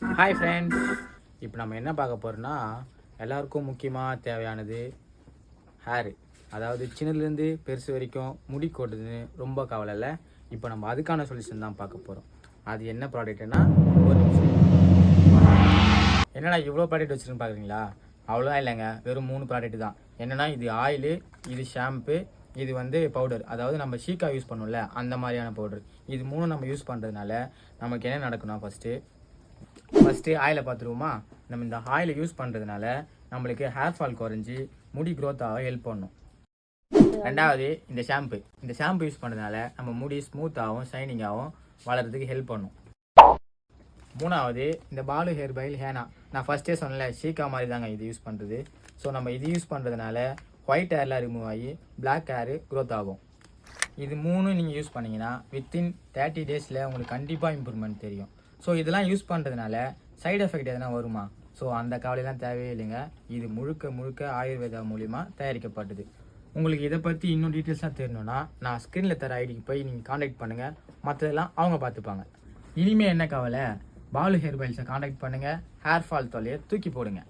Hi friends, இப்போ நம்ம என்ன பார்க்க போகிறோம்னா எல்லாருக்கும் முக்கியமாக தேவையானது ஹேரு. அதாவது சின்னதுலேருந்து பெருசு வரைக்கும் முடி கொட்டுதுன்னு ரொம்ப கவலை இல்லை. இப்போ நம்ம அதுக்கான சொல்யூஷன் தான் பார்க்க போகிறோம். அது என்ன ப்ராடக்ட்னா, ஒரு நிமிஷம். என்னடா இவ்வளோ ப்ராடக்ட் வச்சுருன்னு பார்க்குறீங்களா? அவ்வளோதான் இல்லைங்க, வெறும் 3 ப்ராடக்ட் தான். என்னென்னா இது ஆயிலு, இது ஷாம்பு, இது பவுடர். அதாவது நம்ம ஷீக்கா யூஸ் பண்ணுவோம்ல அந்த மாதிரியான பவுடர். இது 3 நம்ம யூஸ் பண்ணுறதுனால நமக்கு என்ன நடக்கும்னா, ஃபஸ்ட்டு ஆயிலை பார்த்துருவோமா. நம்ம இந்த ஆயிலை யூஸ் பண்ணுறதுனால நம்மளுக்கு ஹேர் ஃபால் குறைஞ்சி முடி க்ரோத் ஆக ஹெல்ப் பண்ணும். ரெண்டாவது இந்த ஷாம்பு யூஸ் பண்ணுறதுனால நம்ம முடி ஸ்மூத்தாகவும் ஷைனிங்காகவும் வளர்கிறதுக்கு ஹெல்ப் பண்ணும். மூணாவது இந்த பாலு ஹேர் பைல் ஹேனா. நான் ஃபஸ்ட்டே சொன்னல, ஷீக்கா மாதிரி தாங்க இது யூஸ் பண்ணுறது. ஸோ நம்ம இது யூஸ் பண்ணுறதுனால ஒயிட் ஹேர்லாம் ரிமூவ் ஆகி பிளாக் ஹேரு க்ரோத் ஆகும். இது 3 நீங்கள் யூஸ் பண்ணிங்கன்னா வித்தின் 30 டேஸில் உங்களுக்கு கண்டிப்பாக இம்ப்ரூவ்மெண்ட் தெரியும். ஸோ இதெல்லாம் யூஸ் பண்ணுறதுனால சைடு எஃபெக்ட் எதனா வருமா? ஸோ அந்த கவலையெல்லாம் தேவையே இல்லைங்க. இது முழுக்க ஆயுர்வேதா மூலிமா தயாரிக்கப்பட்டது. உங்களுக்கு இதை பற்றி இன்னும் டீட்டெயில்ஸாக தெரியணும்னா நான் ஸ்க்ரீனில் தர ஐடிக்கு போய் நீங்கள் காண்டாக்ட் பண்ணுங்கள். மற்றதெல்லாம் அவங்க பார்த்துப்பாங்க. இனிமேல் என்ன கவலை, பாலு ஹேர் பைல்ஸை காண்டாக்ட் பண்ணுங்கள். ஹேர் ஃபால் தொல்லையை தூக்கி போடுங்க.